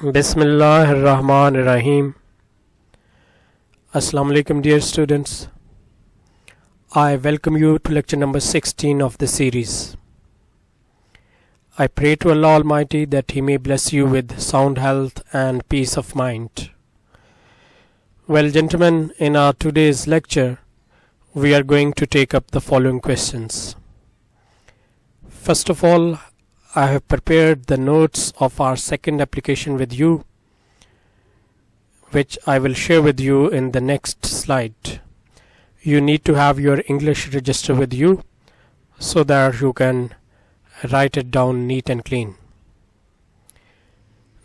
Bismillahirrahmanirrahim. Assalamu alaikum dear students. I welcome you to lecture number 16 of the series. I pray to Allah Almighty that He may bless you with sound health and peace of mind. Well, gentlemen, in our today's lecture, we are going to take up the following questions. First of all, I have prepared the notes of our second application with you, which I will share with you in the next slide. You need to have your English register with you so that you can write it down neat and clean.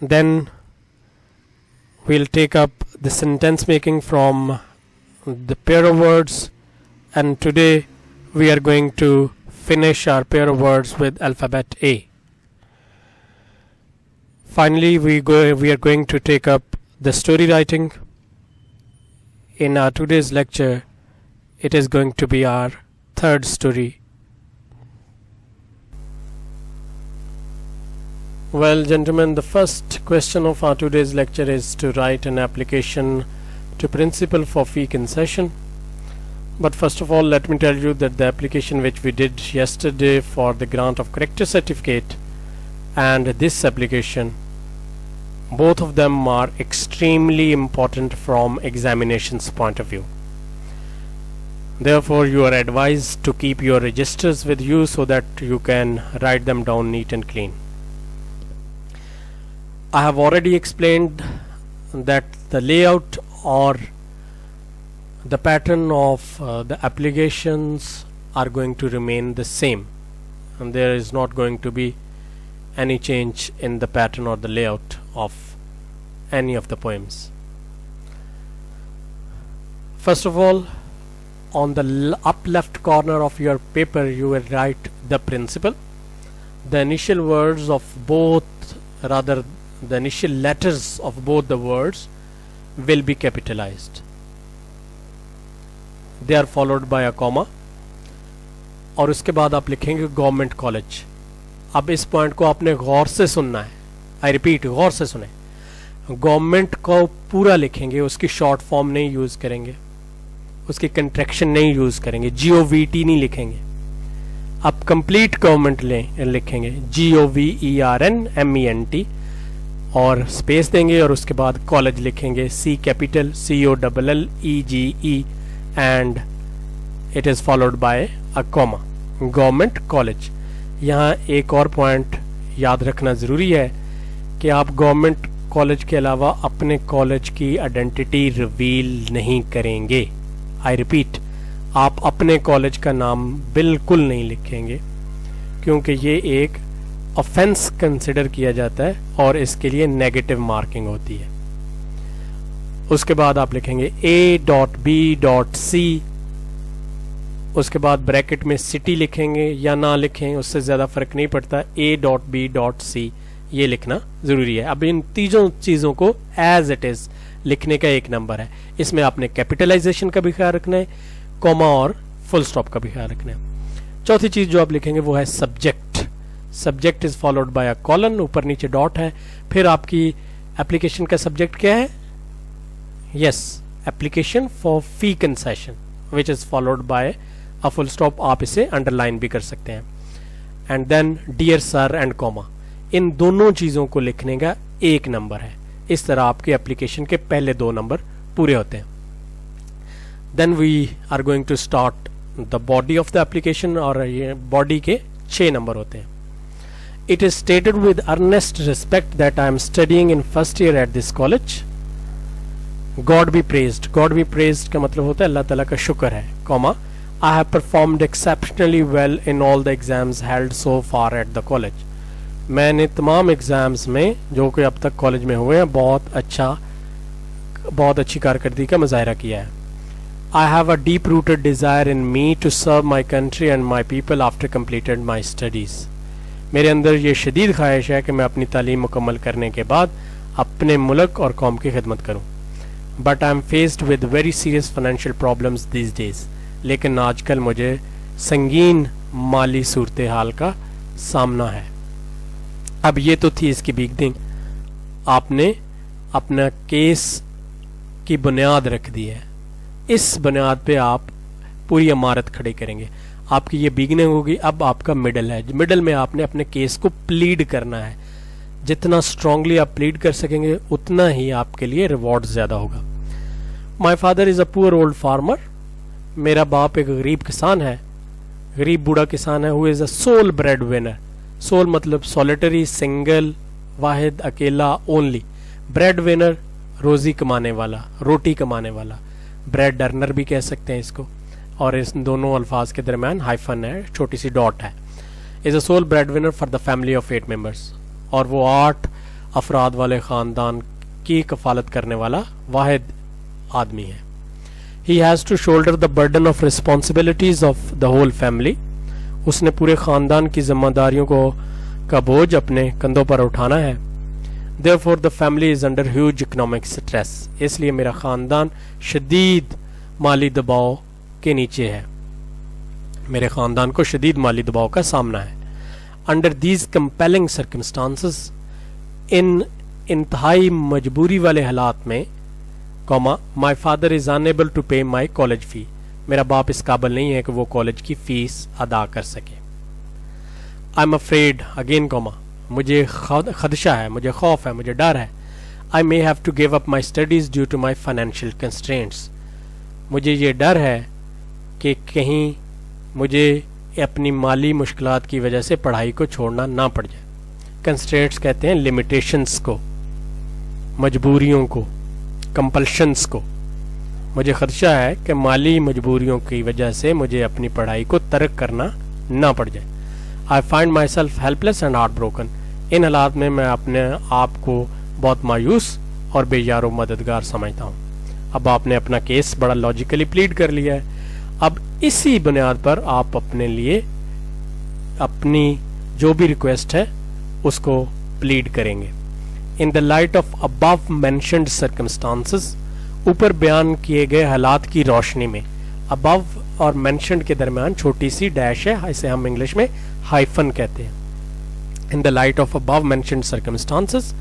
Then we'll take up the sentence making from the pair of words, and today we are going to finish our pair of words with alphabet A. Finally, we are going to take up the story writing. In our today's lecture, it is going to be our third story. Well, gentlemen, the first question of our today's lecture is to write an application to principal for fee concession. But first of all, let me tell you that the application which we did yesterday for the grant of character certificate and this application, both of them are extremely important from examinations point of view. Therefore, you are advised to keep your registers with you so that you can write them down neat and clean. I have already explained that the layout or the pattern of the applications are going to remain the same, and there is not going to be any change in the pattern or the layout of any of the poems. First of all, on the up left corner of your paper you will write the principal. The initial words of both, rather the initial letters of both the words will be capitalized. They are followed by a comma, और उसके बाद आप लिखेंगे government college. अब इस point को आपने गौर से सुनना है. आई रिपीट, गौर से सुने. गवर्नमेंट को पूरा लिखेंगे, उसकी शॉर्ट फॉर्म नहीं यूज करेंगे, उसकी कंट्रैक्शन नहीं यूज करेंगे, GOVT नहीं लिखेंगे. आप कंप्लीट गवर्नमेंट लिखेंगे GOVERNMENT और स्पेस देंगे, और उसके बाद कॉलेज लिखेंगे C capital COLLEGE and it is followed by a comma. Government college. यहाँ एक और पॉइंट याद रखना ज़रूरी है कि आप गवर्नमेंट कॉलेज के अलावा अपने कॉलेज की आइडेंटिटी रिवील नहीं करेंगे. आई रिपीट, आप अपने कॉलेज का नाम बिल्कुल नहीं लिखेंगे, क्योंकि ये एक ऑफेंस कंसिडर किया जाता है और इसके लिए नेगेटिव मार्किंग होती है. उसके बाद आप लिखेंगे A.B.C. उसके बाद ब्रैकेट में सिटी लिखेंगे या ना लिखें, उससे ज़्यादा फर्क नहीं पड़ता. A.B.C. ये लिखना ज़रूरी है. अब इन तीनों चीज़ों को एज इट इज़ लिखने का एक नंबर है. इसमें आपने कैपिटलाइजेशन का भी ख्याल रखना है, कॉमा और फुल स्टॉप का भी ख्याल रखना है. चौथी चीज़ जो आप लिखेंगे वो है subject. Subject is followed by a colon, ऊपर नीचे डॉट है. फिर आपकी एप्लीकेशन का सब्जेक्ट क्या है? Yes, application for fee concession, which is followed by a full stop. आप इसे अंडरलाइन भी कर सकते हैं. And then dear sir and comma. इन दोनों चीज़ों को लिखने का एक नंबर है. इस तरह आपके एप्लीकेशन के पहले दो नंबर पूरे होते हैं. Then we are going to start the body of the application, और ये बॉडी के 6 नंबर होते हैं. It is stated with earnest respect that I am studying in first year at this college. God be praised. God be praised का मतलब होता है अल्लाह ताला का शुक्र है, comma. I have performed exceptionally well in all the exams held so far at the college. मैंने तमाम एग्जाम्स में जो कि अब तक कॉलेज में हुए हैं बहुत अच्छी कारकर्दगी का मुजाहरा किया है. I have a deep rooted desire in me to serve my country and my people after completed my studies. मेरे अंदर ये शदीद ख्वाहिश है कि मैं अपनी तालीम मुकम्मल करने के बाद अपने मुल्क और कौम की खिदमत करूं. But I am faced with very serious financial problems these days. लेकिन आजकल मुझे संगीन माली सूरत हाल का सामना है. अब ये तो थी इसकी बिगनिंग. आपने अपना केस की बुनियाद रख दी है। इस बुनियाद पे आप पूरी इमारत खड़ी करेंगे। आपकी ये बिगिनिंग होगी, अब आपका मिडल है। मिडल में आपने अपने केस को प्लीड करना है। जितना स्ट्रांगली आप प्लीड कर सकेंगे उतना ही आपके लिए रिवॉर्ड ज्यादा होगा। माई father is a poor old farmer. मेरा बाप एक गरीब किसान है, गरीब बूढ़ा किसान है। Who is a sole bread winner. Sole मतलब सॉलिटरी, सिंगल, वाहिद, अकेला, ओनली। ब्रेड विनर रोजी कमाने वाला, रोटी कमाने वाला। ब्रेड अर्नर भी कह सकते हैं इसको। और इस दोनों अल्फाज के दरमियान हाइफन है, छोटी सी डॉट है। Is a sole bread winner for the family of 8 members. और वो 8 अफराद वाले खानदान की कफालत करने वाला वाहिद आदमी है। He has to shoulder the burden of responsibilities of the whole family. उसने पूरे खानदान की जिम्मेदारियों को का बोझ अपने कंधों पर उठाना है। Therefore the family is under huge economic stress। इसलिए मेरा खानदान शदीद माली दबाव के नीचे है। मेरे खानदान को शदीद माली दबाव का सामना है। अंडर दीज कंपेलिंग सर्कमस्टांसेस, इन इंतहाई मजबूरी वाले हालात में, comma, my father is unable to pay my college fee. मेरा बाप इस काबिल नहीं है कि वो कॉलेज की फीस अदा कर सके। I am afraid, again comma, मुझे खदशा है, मुझे खौफ है, मुझे डर है। I may have to give up my studies due to my financial constraints. मुझे ये डर है कि कहीं मुझे अपनी माली मुश्किलात की वजह से पढ़ाई को छोड़ना ना पड़ जाए। कंस्ट्रेंट्स कहते हैं लिमिटेशंस को, मजबूरियों को, कंपल्शंस को। मुझे खदशा है कि माली मजबूरियों की वजह से मुझे अपनी पढ़ाई को तर्क करना ना पड़ जाए। I find myself helpless and heartbroken. इन हालात में मैं अपने आप को बहुत मायूस और बेयारो मददगार समझता हूँ। अब आपने अपना केस बड़ा लॉजिकली प्लीड कर लिया है। अब इसी बुनियाद पर आप अपने लिए अपनी जो भी रिक्वेस्ट है उसको प्लीड करेंगे। इन the light of above mentioned circumstances, ऊपर बयान किए गए हालात की रोशनी में। अबव और मेंशन्ड के दरमियान छोटी सी डैश है, इसे हम इंग्लिश में हाइफन कहते हैं। In the light of above mentioned circumstances,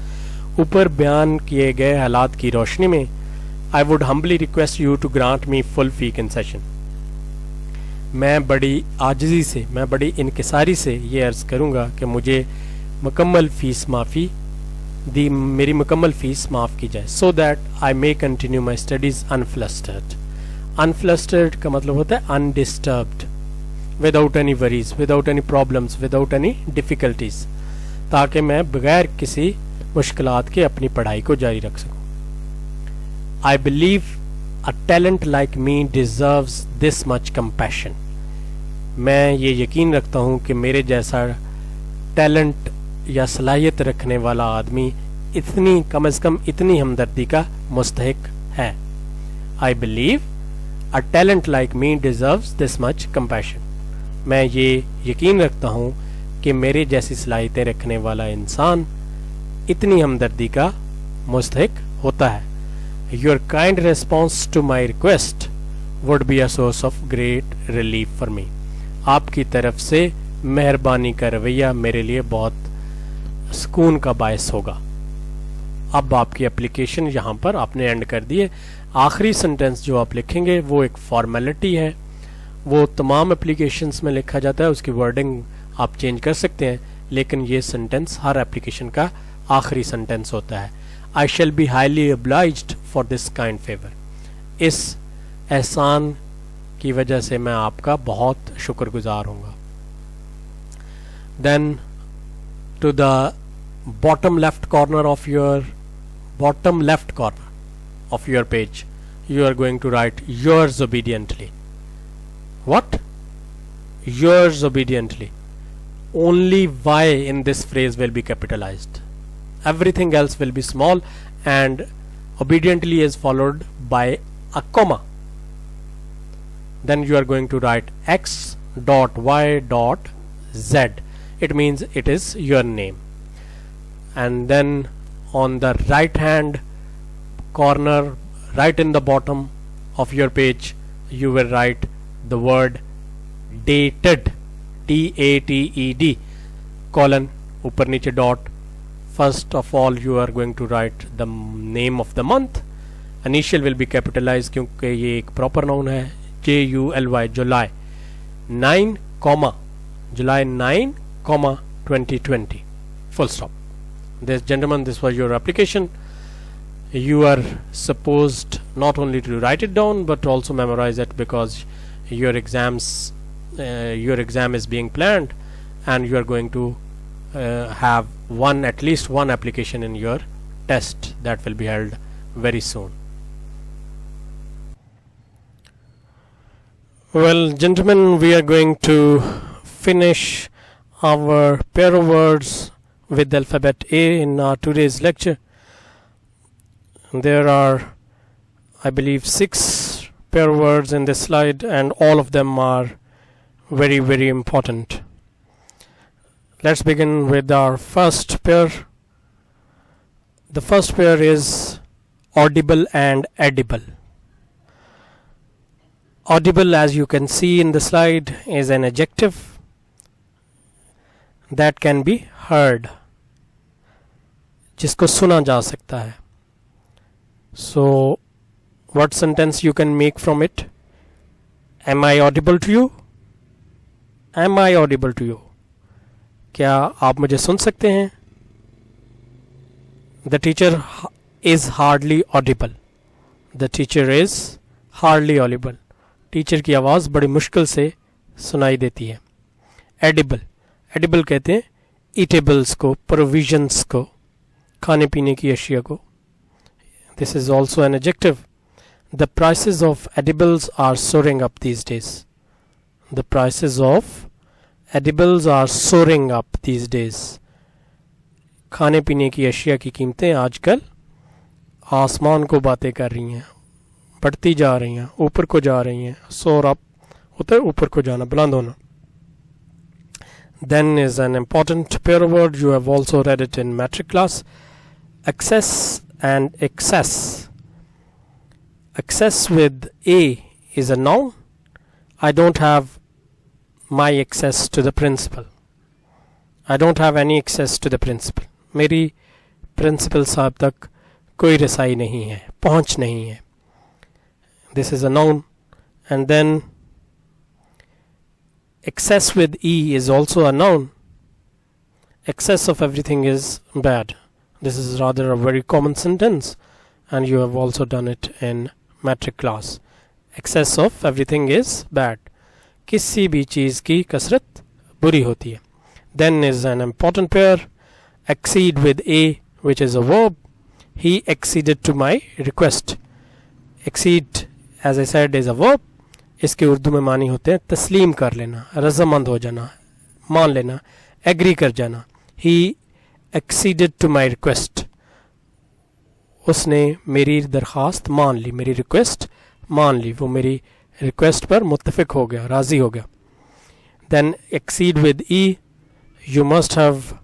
ऊपर बयान किए गए हालात की रोशनी में, I would humbly request you to grant me full fee concession. मैं बड़ी आजिज़ी से, मैं बड़ी इनकिसारी से ये अर्ज करूंगा कि मुझे मुकम्मल फीस माफ़ी दी, मेरी मुकम्मल फीस माफ़ की जाए। So that I may continue my studies unflustered. Unflustered का मतलब होता है undisturbed, without any worries, without any problems, without any difficulties, ताकि मैं बगैर किसी मुश्किलात के अपनी पढ़ाई को जारी रख सकूं। I believe a talent like me deserves this much compassion. मैं ये यकीन रखता हूं कि मेरे जैसा टैलेंट या सलाहियत रखने वाला आदमी इतनी, कम से कम इतनी हमदर्दी का मुस्तहिक है। I believe a talent like me deserves this much compassion. मैं ये यकीन रखता हूं कि मेरे जैसी सलाहियतें रखने वाला इंसान इतनी हमदर्दी का मुस्तहिक होता है। Your kind response to my request would be a source of great relief for me. आपकी तरफ से मेहरबानी का रवैया मेरे लिए बहुत सुकून का बायस होगा। अब आपकी एप्लीकेशन यहाँ पर आपने एंड कर दी है। आखिरी सेंटेंस जो आप लिखेंगे वो एक फॉर्मेलिटी है, वो तमाम एप्लीकेशंस में लिखा जाता है, उसकी वर्डिंग आप चेंज कर सकते हैं, लेकिन ये सेंटेंस हर एप्लीकेशन का आखिरी सेंटेंस होता है। I shall be highly obliged for this kind favour. इस एहसान की वजह से मैं आपका बहुत शुक्रगुजार हूँगा। Then to the bottom left corner of your page, you are going to write yours obediently. What? Yours obediently. Only Y in this phrase will be capitalized. Everything else will be small, and obediently is followed by a comma. Then you are going to write X dot Y dot Z. It means it is your name. And then on the right hand corner, right in the bottom of your page, you will write the word dated, DATED, colon, ऊपर नीचे dot, First of all, you are going to write the name of the month. Initial will be capitalized क्योंकि ये एक proper noun है. July, July 9, July 9, 2020. Full stop. This gentlemen, this was your application. You are supposed not only to write it down but also memorize it, because your exam is being planned, and you are going to have at least one application in your test that will be held very soon. Well, gentlemen, we are going to finish our pair of words with the alphabet A in our today's lecture. There are, I believe, 6 pair of words in this slide, and all of them are very, very important. Let's begin with our first pair. The first pair is audible and edible. Audible, as you can see in the slide, is an adjective that can be heard, जिसको सुना जा सकता है. So, what sentence you can make from it? Am I audible to you? Am I audible to you? क्या आप मुझे सुन सकते हैं? The teacher is hardly audible. The teacher is hardly audible. Teacher की आवाज़ बड़ी मुश्किल से सुनाई देती है. Edible. Edible कहते हैं eatables को, provisions को, खाने पीने की अशिया को. This is also an adjective. The prices of edibles are soaring up these days. The prices of edibles are soaring up these days. खाने पीने की अशिया की कीमतें आजकल आसमान को बातें कर रही हैं, बढ़ती जा रही हैं, ऊपर को जा रही हैं. soar up होता है ऊपर को जाना, बुलंद होना. Then is an important pair of words. You have also read it in metric class. Access and excess. Access with A is a noun. I don't have my access to the principal. I don't have any access to the principal. मेरी principal साहब तक कोई रसाई नहीं है, पहुंच नहीं है. This is a noun. And then excess with E is also a noun. Excess of everything is bad. This is rather a very common sentence, and you have also done it in metric class. Excess of everything is bad. किसी भी चीज़ की कसरत बुरी होती है. Then is an important pair. Accede with A, which is a verb. He acceded to my request. Accede, as I said, is a verb. इसके उर्दू में मानी होते हैं तस्लीम कर लेना, रज़ामंद हो जाना, मान लेना, एग्री कर जाना. He acceded to my request. उसने मेरी दरख्वास्त मान ली, मेरी रिक्वेस्ट मान ली, वो मेरी रिक्वेस्ट पर मुत्तफिक हो गया, राज़ी हो गया. Then accede with E. You must have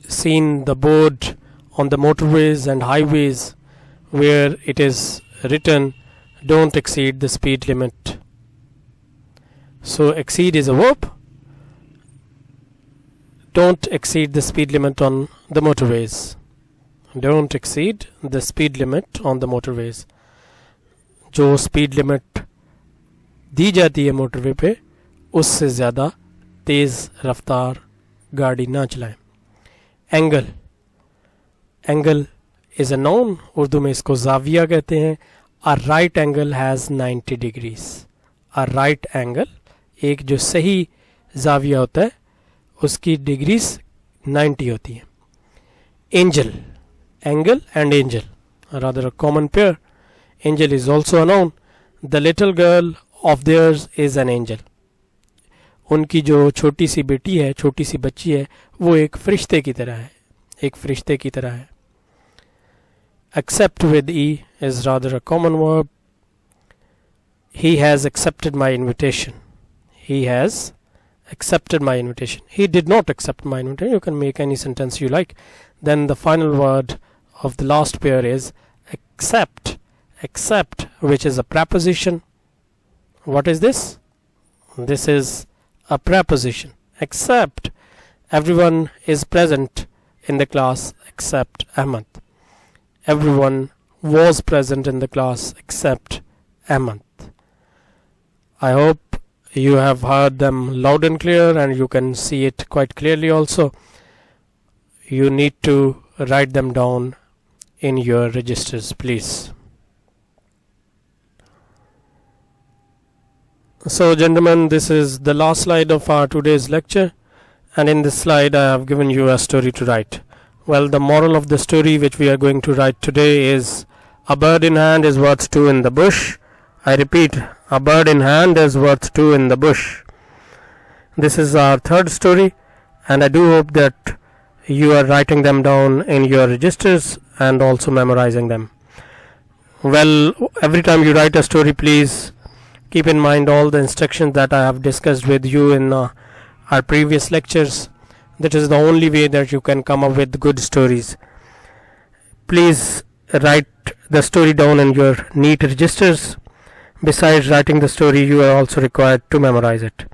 seen the board on the motorways and highways where it is written, don't exceed the speed limit. So exceed is a verb. Don't exceed the speed limit on the motorways. Don't exceed the speed limit on the motorways. जो speed limit दी जाती है motorway पे, उससे ज़्यादा तेज़ रफ्तार गाड़ी ना चलाएं. Angle. Angle is a noun. Urdu में इसको जाविया कहते हैं. A right angle has 90 degrees. A right angle, एक जो सही जाविया होता है उसकी डिग्रीज 90 होती हैं. Angel. Angle and angel are rather a common pair. Angel is also a noun. The little girl of theirs is an angel. उनकी जो छोटी सी बेटी है, छोटी सी बच्ची है, वो एक फरिश्ते की तरह है, एक फरिश्ते की तरह है. Accept with E is rather a common verb. He has accepted my invitation. He has accepted my invitation. He did not accept my invitation. You can make any sentence you like. Then the final word of the last pair is accept. Accept, which is a preposition. What is this? This is a preposition. Except everyone is present in the class except Ahmed. Everyone was present in the class except Ahmed. I hope you have heard them loud and clear and you can see it quite clearly also. You need to write them down in your registers, please. So gentlemen, this is the last slide of our today's lecture, and in this slide I have given you a story to write. Well, the moral of the story which we are going to write today is a bird in hand is worth two in the bush. I repeat, a bird in hand is worth two in the bush. This is our third story, and I do hope that you are writing them down in your registers and also memorizing them. Well, every time you write a story, please keep in mind all the instructions that I have discussed with you in our previous lectures. That is the only way that you can come up with good stories. Please write the story down in your neat registers. Besides writing the story, you are also required to memorize it.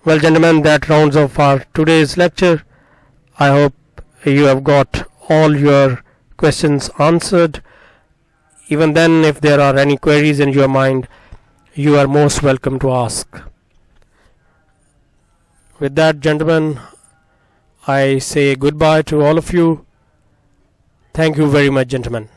Well gentlemen, that rounds off our today's lecture. I hope you have got all your questions answered. Even then, if there are any queries in your mind, you are most welcome to ask. With that, gentlemen, I say goodbye to all of you. Thank you very much, gentlemen.